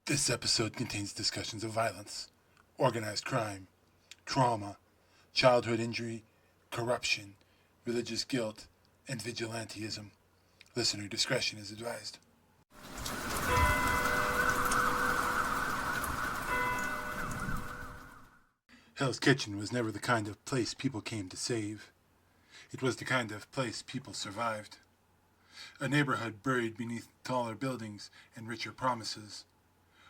This episode contains discussions of violence, organized crime, trauma, childhood injury, corruption, religious guilt, and vigilantism. Listener discretion is advised. Hell's Kitchen was never the kind of place people came to save. It was the kind of place people survived. A neighborhood buried beneath taller buildings and richer promises,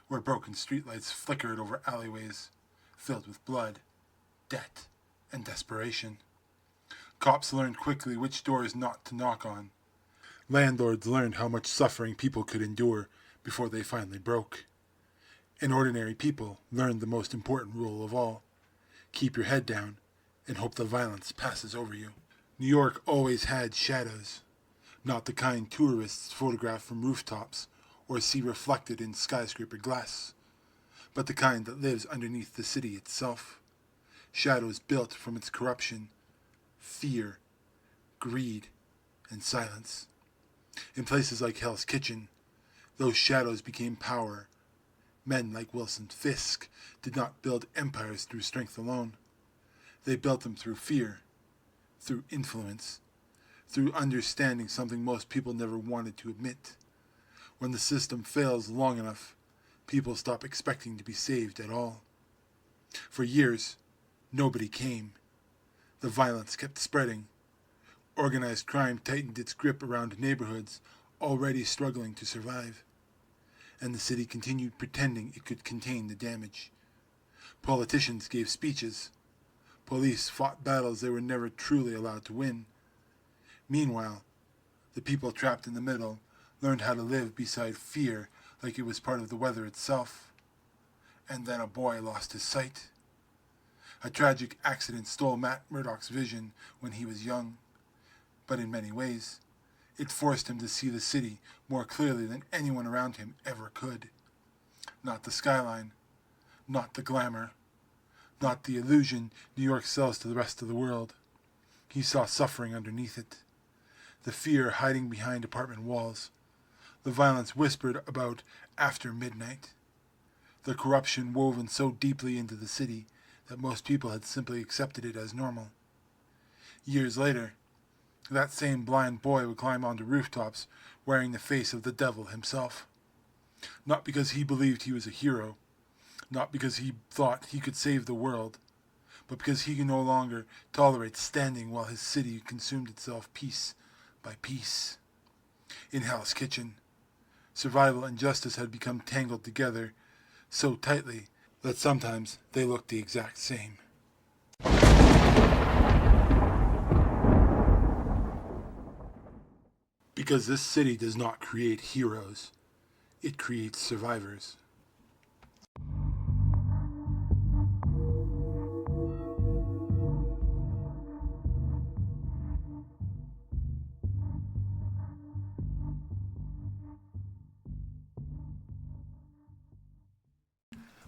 where broken streetlights flickered over alleyways filled with blood, debt, and desperation. Cops learned quickly which doors not to knock on. Landlords learned how much suffering people could endure before they finally broke. And ordinary people learned the most important rule of all: keep your head down and hope the violence passes over you. New York always had shadows, not the kind tourists photograph from rooftops or see reflected in skyscraper glass, but the kind that lives underneath the city itself. Shadows built from its corruption, fear, greed, and silence. In places like Hell's Kitchen, those shadows became power. Men like Wilson Fisk did not build empires through strength alone. They built them through fear, through influence, through understanding something most people never wanted to admit. When the system fails long enough, people stop expecting to be saved at all. For years, nobody came. The violence kept spreading. Organized crime tightened its grip around neighborhoods already struggling to survive. And the city continued pretending it could contain the damage. Politicians gave speeches. Police fought battles they were never truly allowed to win. Meanwhile, the people trapped in the middle learned how to live beside fear like it was part of the weather itself. And then a boy lost his sight. A tragic accident stole Matt Murdock's vision when he was young. But in many ways, it forced him to see the city more clearly than anyone around him ever could. Not the skyline, not the glamour, not the illusion New York sells to the rest of the world. He saw suffering underneath it, the fear hiding behind apartment walls, the violence whispered about after midnight, the corruption woven so deeply into the city that most people had simply accepted it as normal. Years later, that same blind boy would climb onto rooftops wearing the face of the devil himself. Not because he believed he was a hero, not because he thought he could save the world, but because he could no longer tolerate standing while his city consumed itself piece by piece. In Hell's Kitchen, survival and justice had become tangled together so tightly that sometimes they looked the exact same. Because this city does not create heroes, it creates survivors.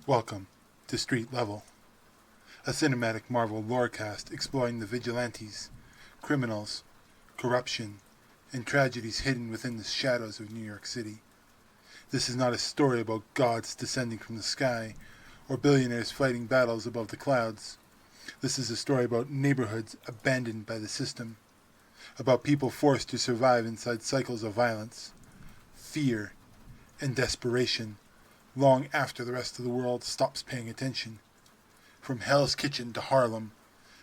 Welcome to Street Level, a cinematic Marvel lorecast exploring the vigilantes, criminals, corruption, and tragedies hidden within the shadows of New York City. This is not a story about gods descending from the sky or billionaires fighting battles above the clouds. This is a story about neighborhoods abandoned by the system, about people forced to survive inside cycles of violence, fear, and desperation long after the rest of the world stops paying attention. From Hell's Kitchen to Harlem,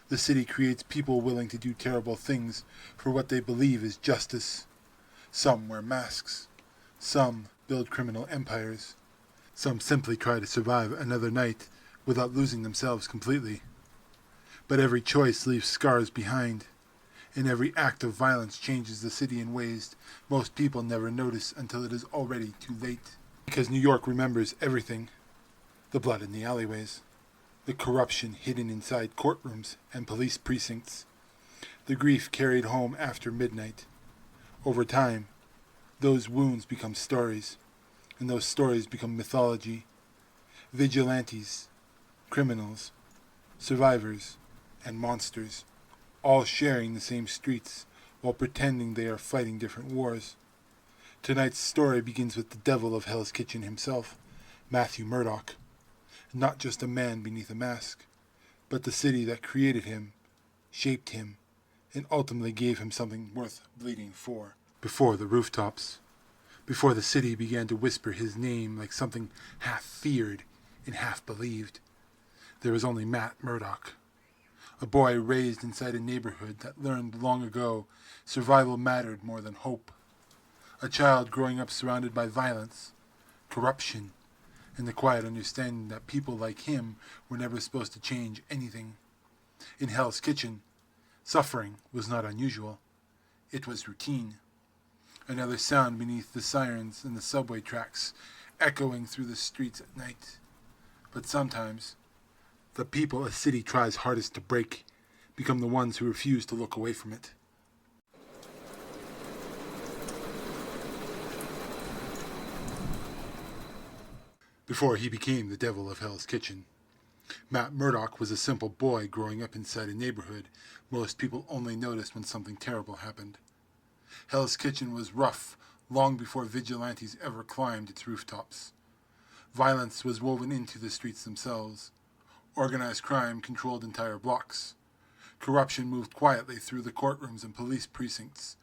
the city creates people willing to do terrible things for what they believe is justice. Some wear masks. Some build criminal empires. Some simply try to survive another night without losing themselves completely. But every choice leaves scars behind, and every act of violence changes the city in ways most people never notice until it is already too late. Because New York remembers everything: the blood in the alleyways, the corruption hidden inside courtrooms and police precincts, the grief carried home after midnight. Over time, those wounds become stories, and those stories become mythology. Vigilantes, criminals, survivors, and monsters, all sharing the same streets while pretending they are fighting different wars. Tonight's story begins with the devil of Hell's Kitchen himself, Matthew Murdock, not just a man beneath a mask, but the city that created him, shaped him, and ultimately gave him something worth bleeding for. Before the rooftops, before the city began to whisper his name like something half feared and half believed, there was only Matt Murdock, a boy raised inside a neighborhood that learned long ago survival mattered more than hope, a child growing up surrounded by violence, corruption, and the quiet understanding that people like him were never supposed to change anything. In Hell's Kitchen, suffering was not unusual. It was routine. Another sound beneath the sirens and the subway tracks, echoing through the streets at night. But sometimes, the people a city tries hardest to break become the ones who refuse to look away from it. Before he became the devil of Hell's Kitchen, Matt Murdock was a simple boy growing up inside a neighborhood most people only noticed when something terrible happened. Hell's Kitchen was rough long before vigilantes ever climbed its rooftops. Violence was woven into the streets themselves. Organized crime controlled entire blocks. Corruption moved quietly through the courtrooms and police precincts,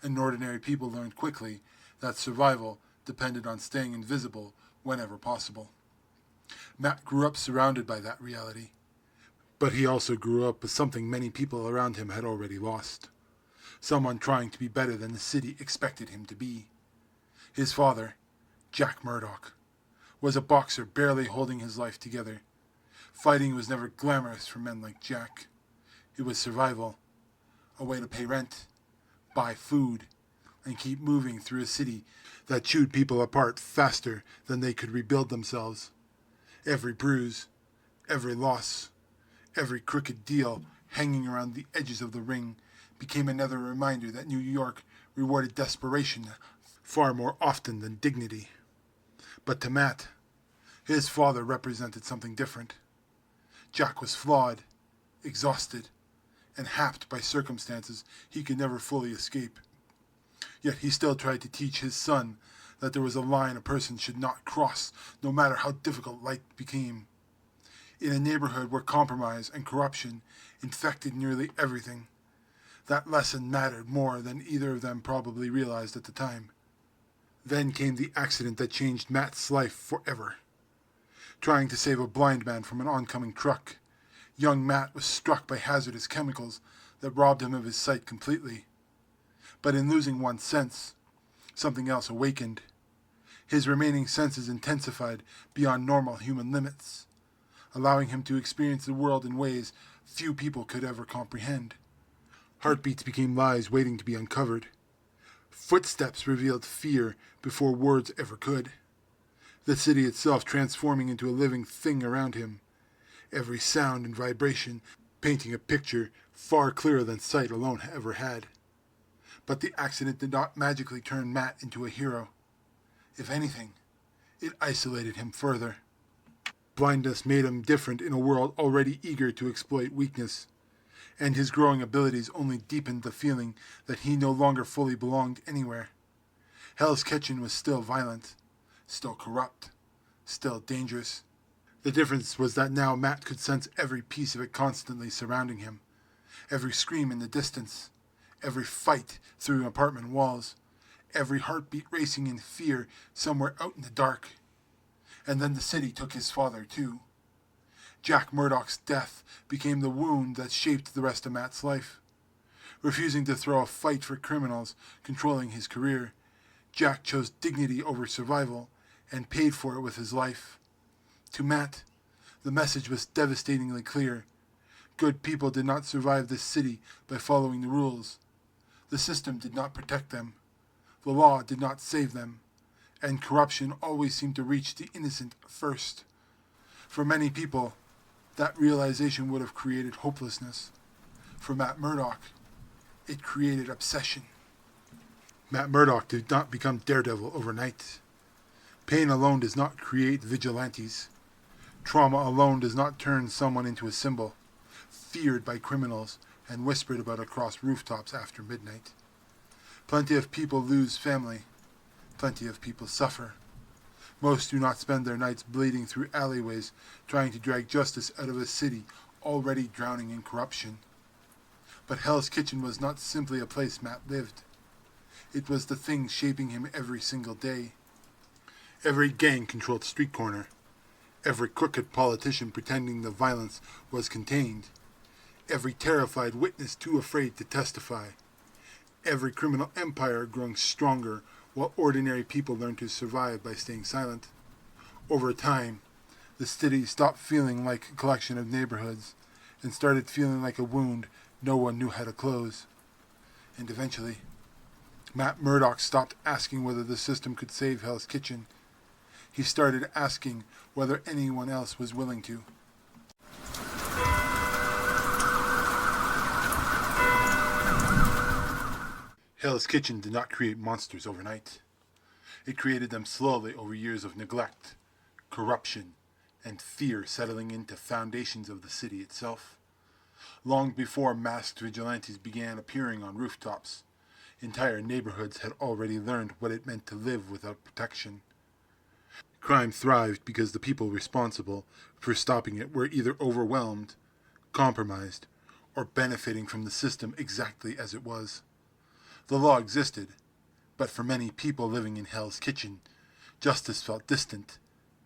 and ordinary people learned quickly that survival depended on staying invisible whenever possible. Matt grew up surrounded by that reality, but he also grew up with something many people around him had already lost. Someone trying to be better than the city expected him to be. His father, Jack Murdock, was a boxer barely holding his life together. Fighting was never glamorous for men like Jack. It was survival, a way to pay rent, buy food, and keep moving through a city that chewed people apart faster than they could rebuild themselves. Every bruise, every loss, every crooked deal hanging around the edges of the ring became another reminder that New York rewarded desperation far more often than dignity. But to Matt, his father represented something different. Jack was flawed, exhausted, and hacked by circumstances he could never fully escape. Yet he still tried to teach his son that there was a line a person should not cross, no matter how difficult life became. In a neighborhood where compromise and corruption infected nearly everything, that lesson mattered more than either of them probably realized at the time. Then came the accident that changed Matt's life forever. Trying to save a blind man from an oncoming truck, young Matt was struck by hazardous chemicals that robbed him of his sight completely. But in losing one sense, something else awakened. His remaining senses intensified beyond normal human limits, allowing him to experience the world in ways few people could ever comprehend. Heartbeats became lies waiting to be uncovered. Footsteps revealed fear before words ever could. The city itself transforming into a living thing around him. Every sound and vibration painting a picture far clearer than sight alone ever had. But the accident did not magically turn Matt into a hero. If anything, it isolated him further. Blindness made him different in a world already eager to exploit weakness, and his growing abilities only deepened the feeling that he no longer fully belonged anywhere. Hell's Kitchen was still violent, still corrupt, still dangerous. The difference was that now Matt could sense every piece of it constantly surrounding him, every scream in the distance, every fight through apartment walls, every heartbeat racing in fear somewhere out in the dark. And then the city took his father too. Jack Murdock's death became the wound that shaped the rest of Matt's life. Refusing to throw a fight for criminals controlling his career, Jack chose dignity over survival and paid for it with his life. To Matt, the message was devastatingly clear. Good people did not survive this city by following the rules. The system did not protect them. The law did not save them. And corruption always seemed to reach the innocent first. For many people, that realization would have created hopelessness. For Matt Murdock, it created obsession. Matt Murdock did not become Daredevil overnight. Pain alone does not create vigilantes. Trauma alone does not turn someone into a symbol, feared by criminals and whispered about across rooftops after midnight. Plenty of people lose family. Plenty of people suffer. Most do not spend their nights bleeding through alleyways trying to drag justice out of a city already drowning in corruption. But Hell's Kitchen was not simply a place Matt lived. It was the thing shaping him every single day. Every gang-controlled street corner, every crooked politician pretending the violence was contained, every terrified witness too afraid to testify, every criminal empire growing stronger while ordinary people learned to survive by staying silent. Over time, the city stopped feeling like a collection of neighborhoods and started feeling like a wound no one knew how to close. And eventually, Matt Murdock stopped asking whether the system could save Hell's Kitchen. He started asking whether anyone else was willing to. Hell's Kitchen did not create monsters overnight. It created them slowly over years of neglect, corruption, and fear settling into foundations of the city itself. Long before masked vigilantes began appearing on rooftops, entire neighborhoods had already learned what it meant to live without protection. Crime thrived because the people responsible for stopping it were either overwhelmed, compromised, or benefiting from the system exactly as it was. The law existed, but for many people living in Hell's Kitchen, justice felt distant,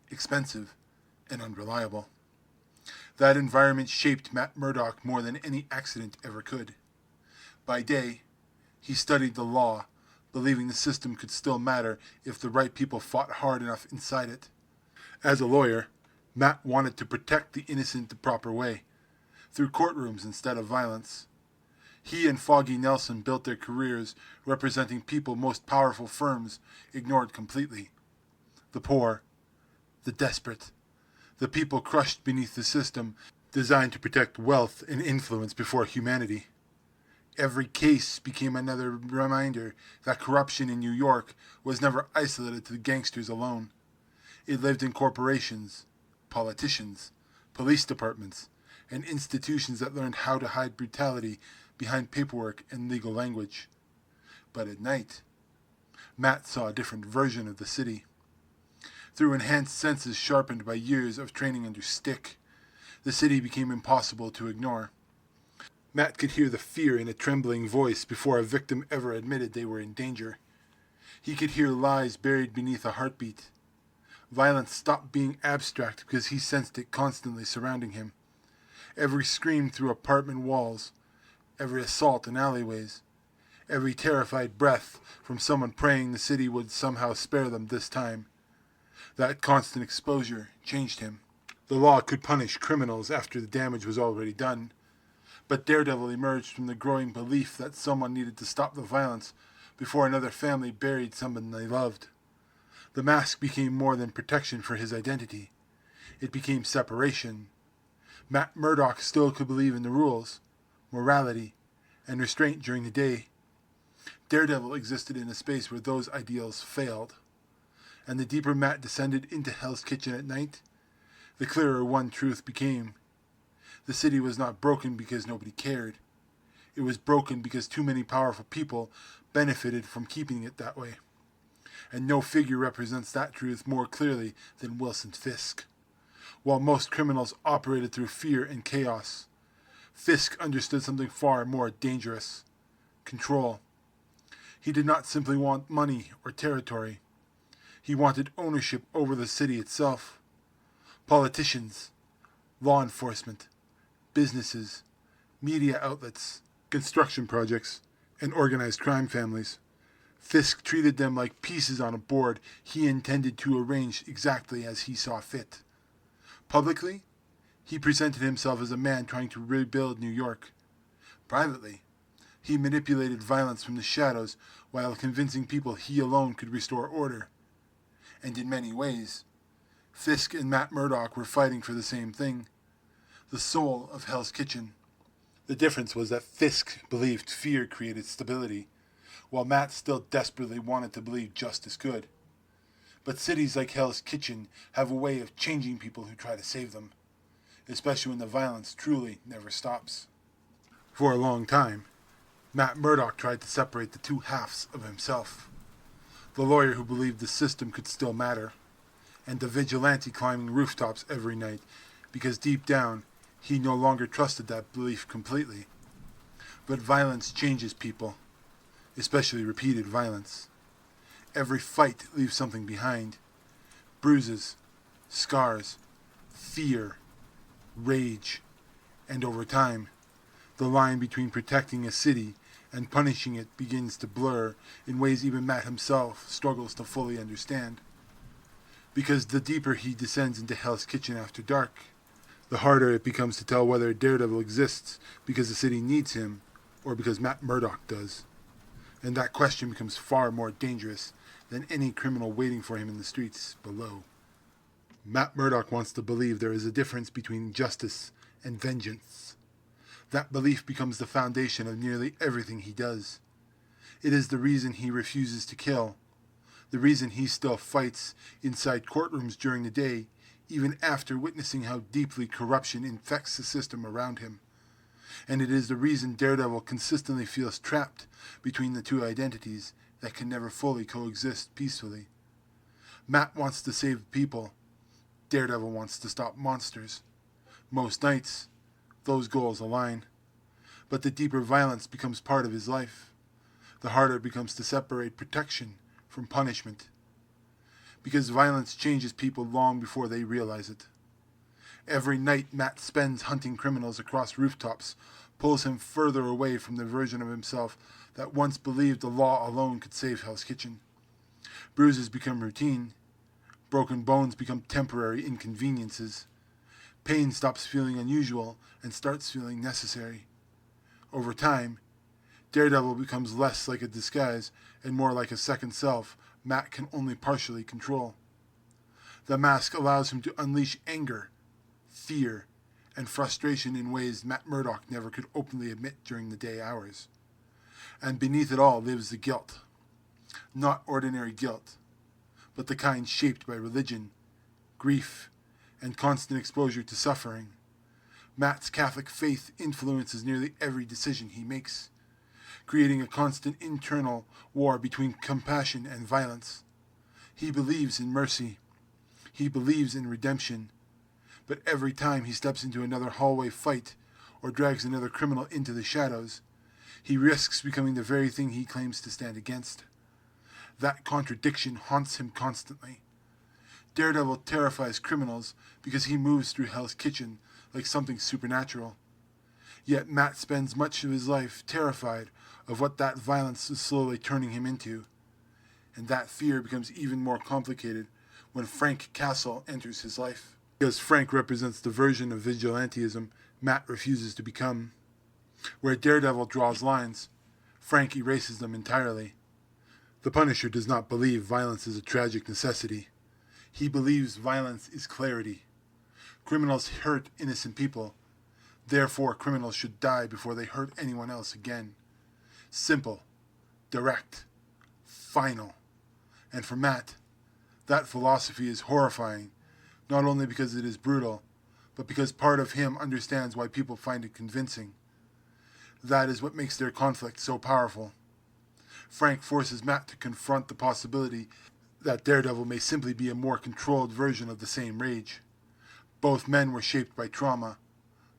expensive, and unreliable. That environment shaped Matt Murdock more than any accident ever could. By day, he studied the law, believing the system could still matter if the right people fought hard enough inside it. As a lawyer, Matt wanted to protect the innocent the proper way, through courtrooms instead of violence. He and Foggy Nelson built their careers representing people most powerful firms ignored completely. The poor, the desperate, the people crushed beneath the system designed to protect wealth and influence before humanity. Every case became another reminder that corruption in New York was never isolated to the gangsters alone. It lived in corporations, politicians, police departments, and institutions that learned how to hide brutality behind paperwork and legal language. But at night, Matt saw a different version of the city. Through enhanced senses sharpened by years of training under stick, the city became impossible to ignore. Matt could hear the fear in a trembling voice before a victim ever admitted they were in danger. He could hear lies buried beneath a heartbeat. Violence stopped being abstract because he sensed it constantly surrounding him. Every scream through apartment walls, every assault in alleyways, every terrified breath from someone praying the city would somehow spare them this time. That constant exposure changed him. The law could punish criminals after the damage was already done, but Daredevil emerged from the growing belief that someone needed to stop the violence before another family buried someone they loved. The mask became more than protection for his identity. It became separation. Matt Murdock still could believe in the rules, morality, and restraint during the day. Daredevil existed in a space where those ideals failed. And the deeper Matt descended into Hell's Kitchen at night, the clearer one truth became. The city was not broken because nobody cared. It was broken because too many powerful people benefited from keeping it that way. And no figure represents that truth more clearly than Wilson Fisk. While most criminals operated through fear and chaos, Fisk understood something far more dangerous: control. He did not simply want money or territory. He wanted ownership over the city itself. Politicians, law enforcement, businesses, media outlets, construction projects, and organized crime families. Fisk treated them like pieces on a board he intended to arrange exactly as he saw fit. Publicly, he presented himself as a man trying to rebuild New York. Privately, he manipulated violence from the shadows while convincing people he alone could restore order. And in many ways, Fisk and Matt Murdock were fighting for the same thing: the soul of Hell's Kitchen. The difference was that Fisk believed fear created stability, while Matt still desperately wanted to believe justice could. But cities like Hell's Kitchen have a way of changing people who try to save them, especially when the violence truly never stops. For a long time, Matt Murdock tried to separate the two halves of himself: the lawyer who believed the system could still matter, and the vigilante climbing rooftops every night, because deep down he no longer trusted that belief completely. But violence changes people, especially repeated violence. Every fight leaves something behind. Bruises, scars, fear, rage, and over time, the line between protecting a city and punishing it begins to blur in ways even Matt himself struggles to fully understand. Because the deeper he descends into Hell's Kitchen after dark, the harder it becomes to tell whether Daredevil exists because the city needs him or because Matt Murdock does. And that question becomes far more dangerous than any criminal waiting for him in the streets below. Matt Murdock wants to believe there is a difference between justice and vengeance. That belief becomes the foundation of nearly everything he does. It is the reason he refuses to kill, the reason he still fights inside courtrooms during the day, even after witnessing how deeply corruption infects the system around him. And it is the reason Daredevil consistently feels trapped between the two identities that can never fully coexist peacefully. Matt wants to save people. Daredevil wants to stop monsters. Most nights, those goals align. But the deeper violence becomes part of his life. The harder it becomes to separate protection from punishment. Because violence changes people long before they realize it. Every night Matt spends hunting criminals across rooftops pulls him further away from the version of himself that once believed the law alone could save Hell's Kitchen. Bruises become routine. Broken bones become temporary inconveniences. Pain stops feeling unusual and starts feeling necessary. Over time, Daredevil becomes less like a disguise and more like a second self Matt can only partially control. The mask allows him to unleash anger, fear, and frustration in ways Matt Murdock never could openly admit during the day hours. And beneath it all lives the guilt. Not ordinary guilt, but the kind shaped by religion, grief, and constant exposure to suffering. Matt's Catholic faith influences nearly every decision he makes, creating a constant internal war between compassion and violence. He believes in mercy. He believes in redemption. But every time he steps into another hallway fight or drags another criminal into the shadows, he risks becoming the very thing he claims to stand against. That contradiction haunts him constantly. Daredevil terrifies criminals because he moves through Hell's Kitchen like something supernatural. Yet Matt spends much of his life terrified of what that violence is slowly turning him into. And that fear becomes even more complicated when Frank Castle enters his life. Because Frank represents the version of vigilantism Matt refuses to become. Where Daredevil draws lines, Frank erases them entirely. The Punisher does not believe violence is a tragic necessity. He believes violence is clarity. Criminals hurt innocent people. Therefore, criminals should die before they hurt anyone else again. Simple, direct, final. And for Matt, that philosophy is horrifying, not only because it is brutal, but because part of him understands why people find it convincing. That is what makes their conflict so powerful. Frank forces Matt to confront the possibility that Daredevil may simply be a more controlled version of the same rage. Both men were shaped by trauma.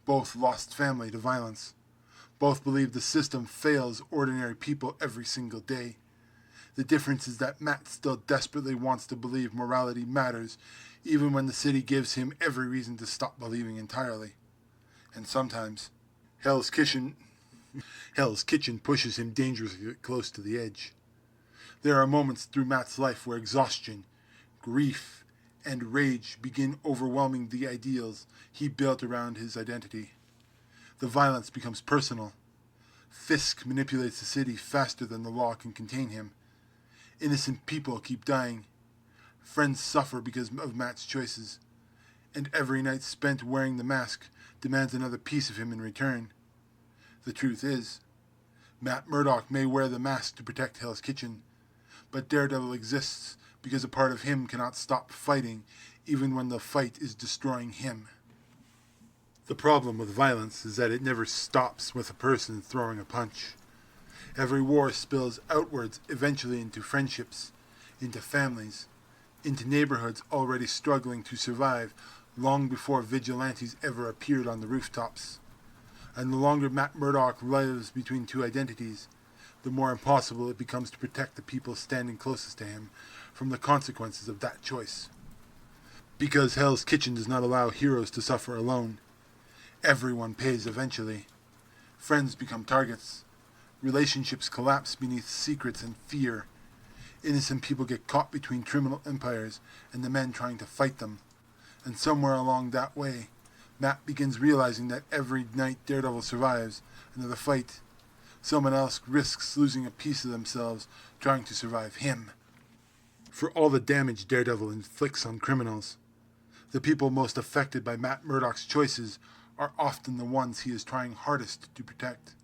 Both lost family to violence. Both believe the system fails ordinary people every single day. The difference is that Matt still desperately wants to believe morality matters, even when the city gives him every reason to stop believing entirely. And sometimes, Hell's Kitchen pushes him dangerously close to the edge. There are moments through Matt's life where exhaustion, grief, and rage begin overwhelming the ideals he built around his identity. The violence becomes personal. Fisk manipulates the city faster than the law can contain him. Innocent people keep dying. Friends suffer because of Matt's choices. And every night spent wearing the mask demands another piece of him in return. The truth is, Matt Murdock may wear the mask to protect Hell's Kitchen, but Daredevil exists because a part of him cannot stop fighting even when the fight is destroying him. The problem with violence is that it never stops with a person throwing a punch. Every war spills outwards, eventually into friendships, into families, into neighborhoods already struggling to survive long before vigilantes ever appeared on the rooftops. And the longer Matt Murdock lives between two identities, the more impossible it becomes to protect the people standing closest to him from the consequences of that choice. Because Hell's Kitchen does not allow heroes to suffer alone, everyone pays eventually. Friends become targets. Relationships collapse beneath secrets and fear. Innocent people get caught between criminal empires and the men trying to fight them. And somewhere along that way, Matt begins realizing that every night Daredevil survives another fight, someone else risks losing a piece of themselves trying to survive him. For all the damage Daredevil inflicts on criminals, the people most affected by Matt Murdock's choices are often the ones he is trying hardest to protect.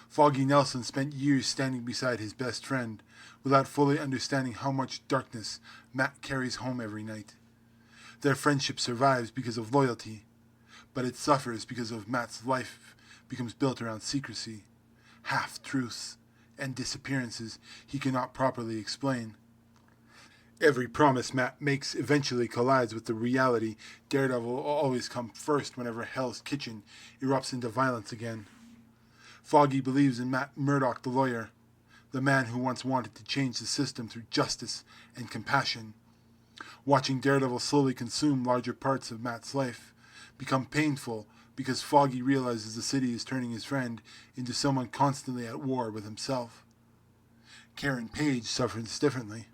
Foggy Nelson spent years standing beside his best friend without fully understanding how much darkness Matt carries home every night. Their friendship survives because of loyalty, but it suffers because of Matt's life becomes built around secrecy, half-truths, and disappearances he cannot properly explain. Every promise Matt makes eventually collides with the reality Daredevil will always come first whenever Hell's Kitchen erupts into violence again. Foggy believes in Matt Murdock the lawyer, the man who once wanted to change the system through justice and compassion. Watching Daredevil slowly consume larger parts of Matt's life become painful because Foggy realizes the city is turning his friend into someone constantly at war with himself. Karen Page suffers differently.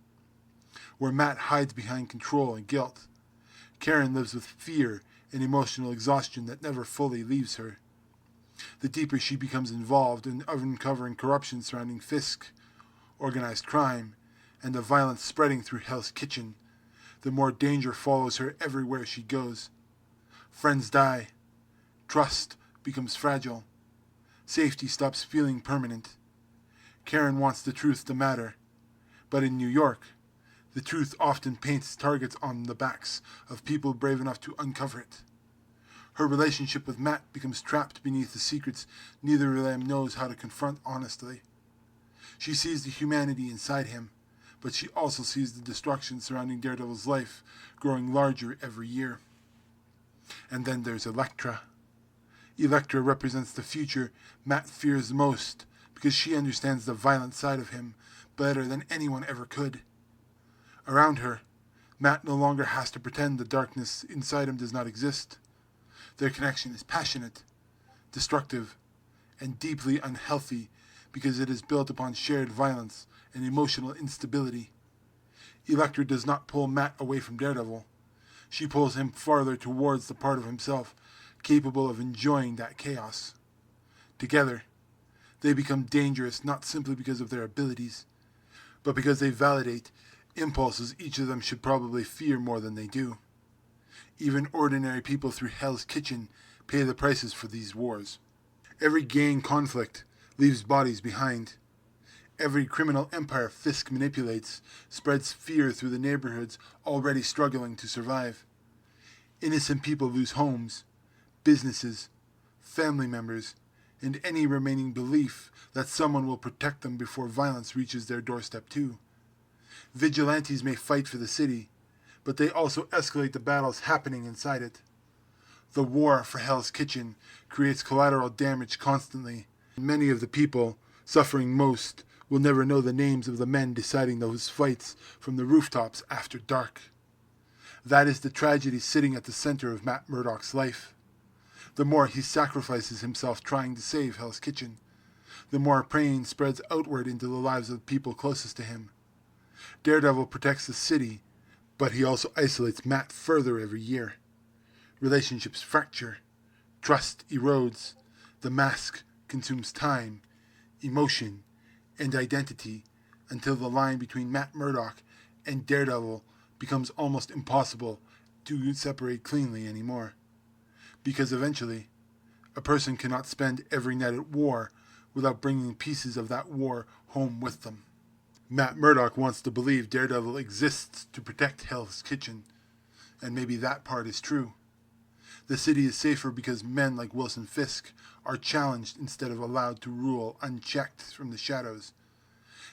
Where Matt hides behind control and guilt, Karen lives with fear and emotional exhaustion that never fully leaves her. The deeper she becomes involved in uncovering corruption surrounding Fisk, organized crime, and the violence spreading through Hell's Kitchen, the more danger follows her everywhere she goes. Friends die. Trust becomes fragile. Safety stops feeling permanent. Karen wants the truth to matter. But in New York, the truth often paints targets on the backs of people brave enough to uncover it. Her relationship with Matt becomes trapped beneath the secrets neither of them knows how to confront honestly. She sees the humanity inside him, but she also sees the destruction surrounding Daredevil's life growing larger every year. And then there's Elektra. Elektra represents the future Matt fears most because she understands the violent side of him better than anyone ever could. Around her, Matt no longer has to pretend the darkness inside him does not exist. Their connection is passionate, destructive, and deeply unhealthy because it is built upon shared violence and emotional instability. Elektra does not pull Matt away from Daredevil. She pulls him farther towards the part of himself capable of enjoying that chaos. Together, they become dangerous not simply because of their abilities, but because they validate impulses each of them should probably fear more than they do. Even ordinary people through Hell's Kitchen pay the prices for these wars. Every gang conflict leaves bodies behind. Every criminal empire Fisk manipulates spreads fear through the neighborhoods already struggling to survive. Innocent people lose homes, businesses, family members, and any remaining belief that someone will protect them before violence reaches their doorstep too. Vigilantes may fight for the city, but they also escalate the battles happening inside it. The war for Hell's Kitchen creates collateral damage constantly. Many of the people suffering most will never know the names of the men deciding those fights from the rooftops after dark. That is the tragedy sitting at the center of Matt Murdock's life. The more he sacrifices himself trying to save Hell's Kitchen, the more pain spreads outward into the lives of the people closest to him. Daredevil protects the city, but he also isolates Matt further every year. Relationships fracture, trust erodes, the mask consumes time, emotion, and identity until the line between Matt Murdock and Daredevil becomes almost impossible to separate cleanly anymore. Because eventually, a person cannot spend every night at war without bringing pieces of that war home with them. Matt Murdock wants to believe Daredevil exists to protect Hell's Kitchen, and maybe that part is true. The city is safer because men like Wilson Fisk are challenged instead of allowed to rule unchecked from the shadows.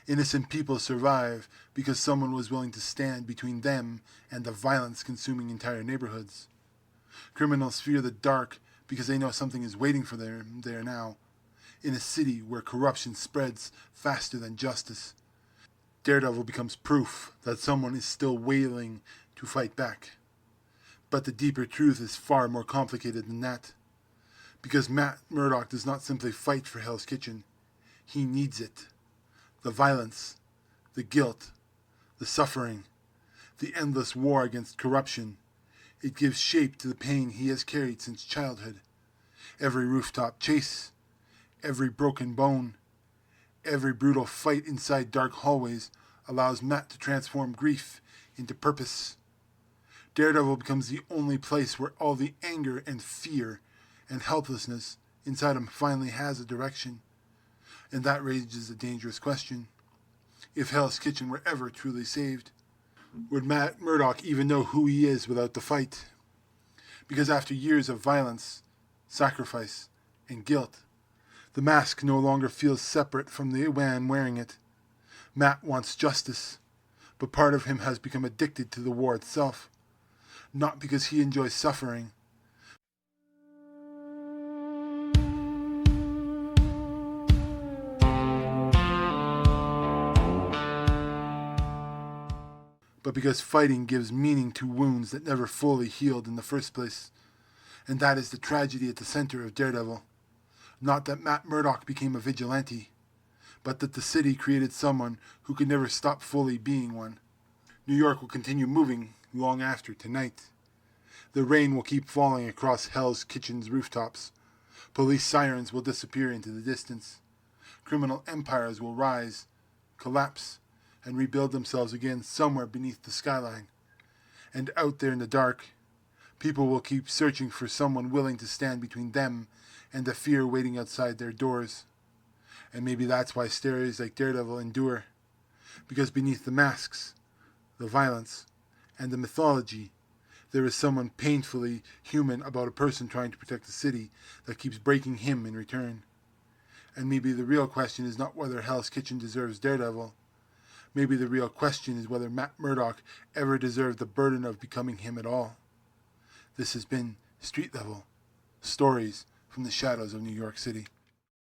Innocent people survive because someone was willing to stand between them and the violence consuming entire neighborhoods. Criminals fear the dark because they know something is waiting for them there now, in a city where corruption spreads faster than justice. Daredevil becomes proof that someone is still willing to fight back. But the deeper truth is far more complicated than that. Because Matt Murdock does not simply fight for Hell's Kitchen. He needs it. The violence, the guilt, the suffering, the endless war against corruption. It gives shape to the pain he has carried since childhood. Every rooftop chase, every broken bone, every brutal fight inside dark hallways allows Matt to transform grief into purpose. Daredevil becomes the only place where all the anger and fear and helplessness inside him finally has a direction. And that raises a dangerous question. If Hell's Kitchen were ever truly saved, would Matt Murdock even know who he is without the fight? Because after years of violence, sacrifice, and guilt, the mask no longer feels separate from the man wearing it. Matt wants justice, but part of him has become addicted to the war itself. Not because he enjoys suffering, but because fighting gives meaning to wounds that never fully healed in the first place. And that is the tragedy at the center of Daredevil. Not that Matt Murdock became a vigilante, but that the city created someone who could never stop fully being one. New York will continue moving long after tonight. The rain will keep falling across Hell's Kitchen's rooftops. Police sirens will disappear into the distance. Criminal empires will rise, collapse, and rebuild themselves again somewhere beneath the skyline. And out there in the dark, people will keep searching for someone willing to stand between them and the fear waiting outside their doors. And maybe that's why stories like Daredevil endure. Because beneath the masks, the violence, and the mythology, there is someone painfully human about a person trying to protect a city that keeps breaking him in return. And maybe the real question is not whether Hell's Kitchen deserves Daredevil. Maybe the real question is whether Matt Murdock ever deserved the burden of becoming him at all. This has been Street Level, Stories from the Shadows of New York City.